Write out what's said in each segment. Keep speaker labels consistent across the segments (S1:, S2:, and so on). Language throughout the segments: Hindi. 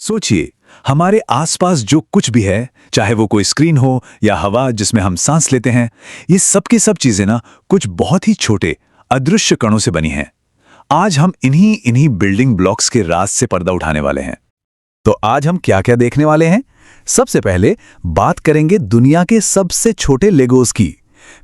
S1: सोचिए, हमारे आसपास जो कुछ भी है, चाहे वो कोई स्क्रीन हो या हवा जिसमें हम सांस लेते हैं, ये सब की सब चीजें ना कुछ बहुत ही छोटे अदृश्य कणों से बनी हैं। आज हम इन्हीं इन्हीं बिल्डिंग ब्लॉक्स के राज से पर्दा उठाने वाले हैं। तो आज हम क्या-क्या देखने वाले हैं? सबसे पहले बात करेंगे दुनिया के सबसे छोटे लेगोस की।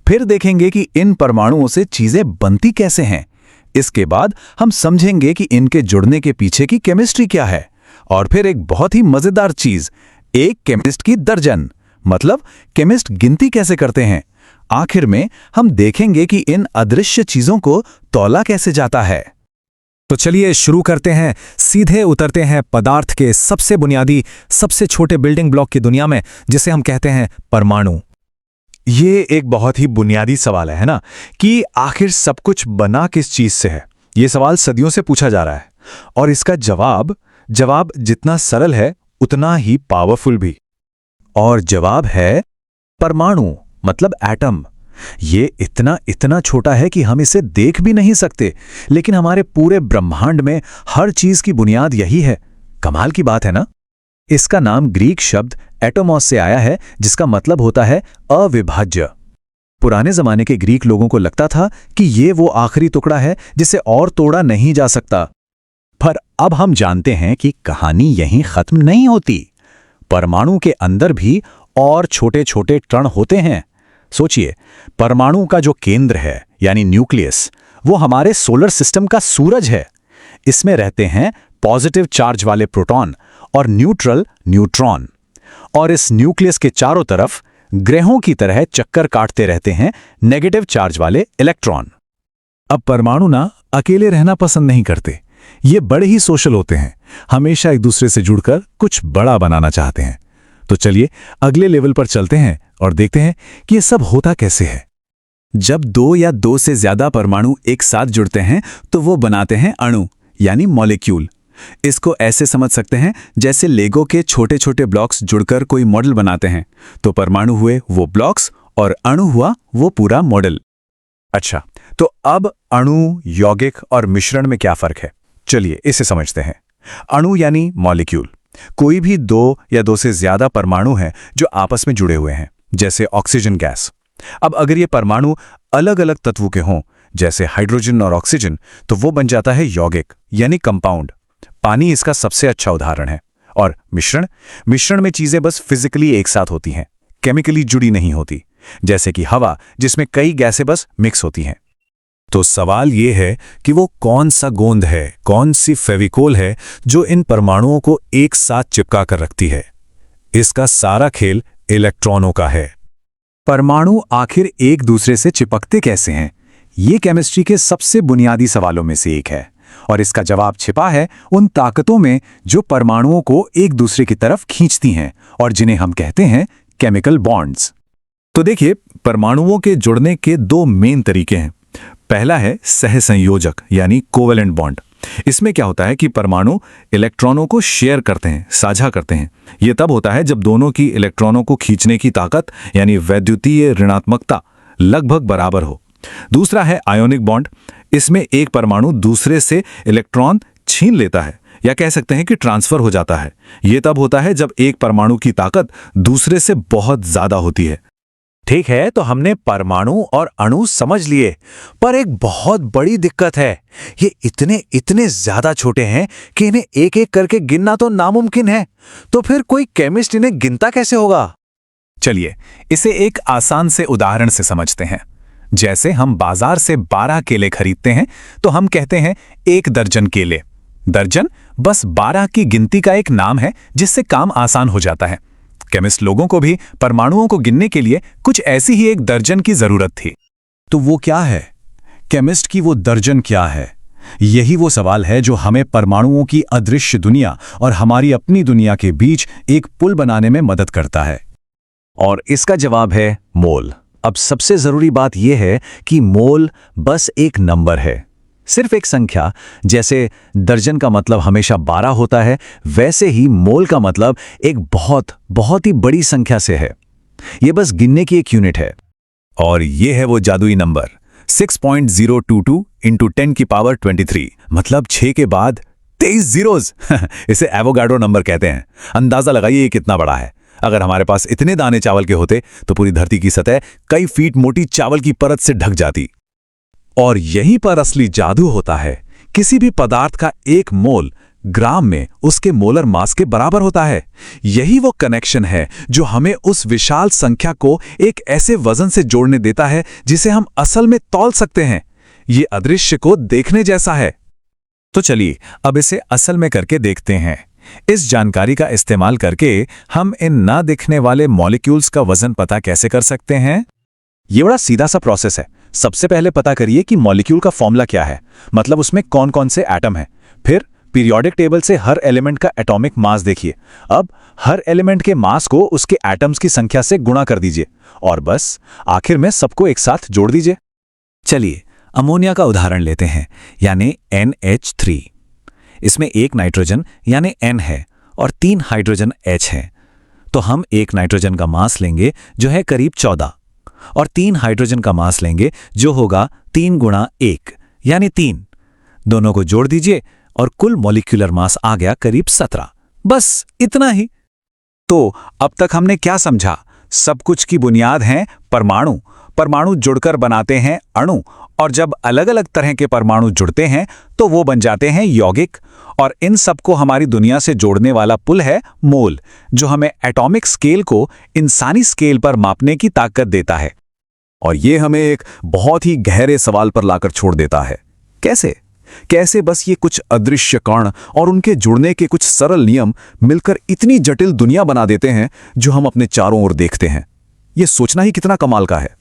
S1: फिर देखेंगे कि इन परमाणुओं से चीजें बनती कैसे हैं। इसके बाद हम समझेंगे कि इनके जुड़ने के पीछे की केमिस्ट्री क्या है। और फिर एक बहुत ही मजेदार चीज, एक केमिस्ट की दर्जन, मतलब केमिस्ट गिनती कैसे करते हैं। आखिर में हम देखेंगे कि इन अदृश्य चीजों को तौला कैसे जाता है।
S2: तो चलिए शुरू करते हैं, सीधे उतरते हैं पदार्थ के सबसे बुनियादी, सबसे छोटे बिल्डिंग ब्लॉक की दुनिया में, जिसे हम कहते हैं परमाणु।
S1: ये एक बहुत ही बुनियादी सवाल है ना, कि आखिर सब कुछ बना किस चीज से है। ये सवाल सदियों से पूछा जा रहा है और इसका जवाब जितना सरल है उतना ही पावरफुल भी। और जवाब है परमाणु, मतलब एटम। ये इतना छोटा है कि हम इसे देख भी नहीं सकते, लेकिन हमारे पूरे ब्रह्मांड में हर चीज की बुनियाद यही है। कमाल की बात है ना। इसका नाम ग्रीक शब्द एटोमॉस से आया है, जिसका मतलब होता है अविभाज्य। पुराने जमाने के ग्रीक लोगों को लगता था कि ये वो आखिरी टुकड़ा है जिसे और तोड़ा नहीं जा सकता। पर अब हम जानते हैं कि कहानी यहीं खत्म नहीं होती। परमाणु के अंदर भी और छोटे छोटे कण होते हैं। सोचिए, परमाणु का जो केंद्र है यानी न्यूक्लियस, वो हमारे सोलर सिस्टम का सूरज है। इसमें रहते हैं पॉजिटिव चार्ज वाले प्रोटॉन और न्यूट्रल न्यूट्रॉन। और इस न्यूक्लियस के चारों तरफ ग्रहों की तरह चक्कर काटते रहते हैं नेगेटिव चार्ज वाले इलेक्ट्रॉन। अब परमाणु ना अकेले रहना पसंद नहीं करते। ये बड़े ही सोशल होते हैं, हमेशा एक दूसरे से जुड़कर कुछ बड़ा बनाना चाहते हैं। तो चलिए अगले लेवल पर चलते हैं और देखते हैं कि ये सब होता कैसे है। जब दो या दो से ज्यादा परमाणु एक साथ जुड़ते हैं तो वो बनाते हैं अणु यानी मॉलिक्यूल। इसको ऐसे समझ सकते हैं जैसे लेगो के छोटे छोटे ब्लॉक्स जुड़कर कोई मॉडल बनाते हैं। तो परमाणु हुए वो ब्लॉक्स और अणु हुआ वो पूरा मॉडल। अच्छा, तो अब अणु, यौगिक और मिश्रण में क्या फर्क है? चलिए इसे समझते हैं। अणु यानी मॉलिक्यूल, कोई भी दो या दो से ज्यादा परमाणु हैं जो आपस में जुड़े हुए हैं, जैसे ऑक्सीजन गैस। अब अगर ये परमाणु अलग अलग तत्वों के हों, जैसे हाइड्रोजन और ऑक्सीजन, तो वो बन जाता है यौगिक यानी कंपाउंड। पानी इसका सबसे अच्छा उदाहरण है। और मिश्रण में चीजें बस फिजिकली एक साथ होती हैं, केमिकली जुड़ी नहीं होती, जैसे कि हवा जिसमें कई गैसें बस मिक्स होती हैं। तो सवाल ये है कि वो कौन सा गोंद है, कौन सी फेविकोल है जो इन परमाणुओं को एक साथ चिपका कर रखती है। इसका सारा खेल इलेक्ट्रॉनों का है। परमाणु आखिर एक दूसरे से चिपकते कैसे हैं? ये केमिस्ट्री के सबसे बुनियादी सवालों में से एक है और इसका जवाब छिपा है उन ताकतों में जो परमाणुओं को एक दूसरे की तरफ खींचती हैं और जिन्हें हम कहते हैं केमिकल बॉन्ड्स। तो देखिए, परमाणुओं के जुड़ने के दो मेन तरीके हैं। पहला है सहसंयोजक यानी कोवेलेंट बॉन्ड। इसमें क्या होता है कि परमाणु इलेक्ट्रॉनों को शेयर करते हैं, साझा करते हैं। यह तब होता है जब दोनों की इलेक्ट्रॉनों को खींचने की ताकत यानी वैद्युतीय ऋणात्मकता लगभग बराबर हो। दूसरा है आयोनिक बॉन्ड। इसमें एक परमाणु दूसरे से इलेक्ट्रॉन छीन लेता है या कह सकते हैं कि ट्रांसफर हो जाता है। यह तब होता है जब एक परमाणु की ताकत दूसरे से बहुत ज्यादा होती है। ठीक है, तो हमने परमाणु और अणु समझ लिए, पर एक बहुत बड़ी दिक्कत है। ये इतने ज्यादा छोटे हैं कि इन्हें एक एक करके गिनना तो नामुमकिन है। तो फिर कोई केमिस्ट इन्हें गिनता कैसे होगा? चलिए इसे एक आसान से उदाहरण से समझते हैं। जैसे हम बाजार से 12 केले खरीदते हैं तो हम कहते हैं 1 दर्जन केले। दर्जन बस 12 की गिनती का एक नाम है जिससे काम आसान हो जाता है। केमिस्ट लोगों को भी परमाणुओं को गिनने के लिए कुछ ऐसी ही 1 दर्जन की जरूरत थी। तो वो क्या है? केमिस्ट की वो दर्जन क्या है? यही वो सवाल है जो हमें परमाणुओं की अदृश्य दुनिया और हमारी अपनी दुनिया के बीच एक पुल बनाने में मदद करता है। और इसका जवाब है मोल। अब सबसे जरूरी बात यह है कि मोल बस एक नंबर है, सिर्फ एक संख्या। जैसे दर्जन का मतलब हमेशा 12 होता है, वैसे ही मोल का मतलब एक बहुत ही बड़ी संख्या से है। यह बस गिनने की एक यूनिट है। और यह है वो जादुई नंबर 6.022 × 10⁻23, मतलब 6 के बाद 23 जीरोज इसे एवोगाड्रो नंबर कहते हैं। अंदाजा लगाइए ये कितना बड़ा है। अगर हमारे पास इतने दाने चावल के होते तो पूरी धरती की सतह कई फीट मोटी चावल की परत से ढक जाती। और यहीं पर असली जादू होता है। किसी भी पदार्थ का एक मोल ग्राम में उसके मोलर मास के बराबर होता है। यही वो कनेक्शन है जो हमें उस विशाल संख्या को एक ऐसे वजन से जोड़ने देता है जिसे हम असल में तौल सकते हैं। ये अदृश्य को देखने जैसा है।
S2: तो चलिए अब इसे असल में करके देखते हैं। इस जानकारी का इस्तेमाल करके हम इन ना दिखने वाले मॉलिक्यूल्स का वजन पता कैसे कर सकते हैं?
S1: ये बड़ा सीधा सा प्रोसेस है। सबसे पहले पता करिए कि मॉलिक्यूल का फॉर्मूला क्या है, मतलब उसमें कौन कौन से एटम हैं। फिर पीरियोडिक टेबल से हर एलिमेंट का एटॉमिक मास देखिए। अब हर एलिमेंट के मास को उसके एटम्स की संख्या से गुणा कर दीजिए और बस आखिर में सबको एक साथ जोड़ दीजिए।
S2: चलिए अमोनिया का उदाहरण लेते हैं, यानी NH3। इसमें एक नाइट्रोजन यानी N है और 3 हाइड्रोजन H हैं। तो हम एक नाइट्रोजन का मास लेंगे जो है करीब 14 और 3 हाइड्रोजन का मास लेंगे जो होगा 3 गुणा 1 यानी 3। दोनों को जोड़ दीजिए और कुल मॉलिक्यूलर मास आ गया करीब 17। बस इतना ही।
S1: तो अब तक हमने क्या समझा? सब कुछ की बुनियाद है परमाणु। परमाणु जुड़कर बनाते हैं अणु, और जब अलग अलग तरह के परमाणु जुड़ते हैं तो वो बन जाते हैं यौगिक। और इन सबको हमारी दुनिया से जोड़ने वाला पुल है मोल, जो हमें एटॉमिक स्केल को इंसानी स्केल पर मापने की ताकत देता है। और ये हमें एक बहुत ही गहरे सवाल पर लाकर छोड़ देता है। कैसे बस ये कुछ अदृश्य कण और उनके जुड़ने के कुछ सरल नियम मिलकर इतनी जटिल दुनिया बना देते हैं जो हम अपने चारों ओर देखते हैं। ये सोचना ही कितना कमाल का है।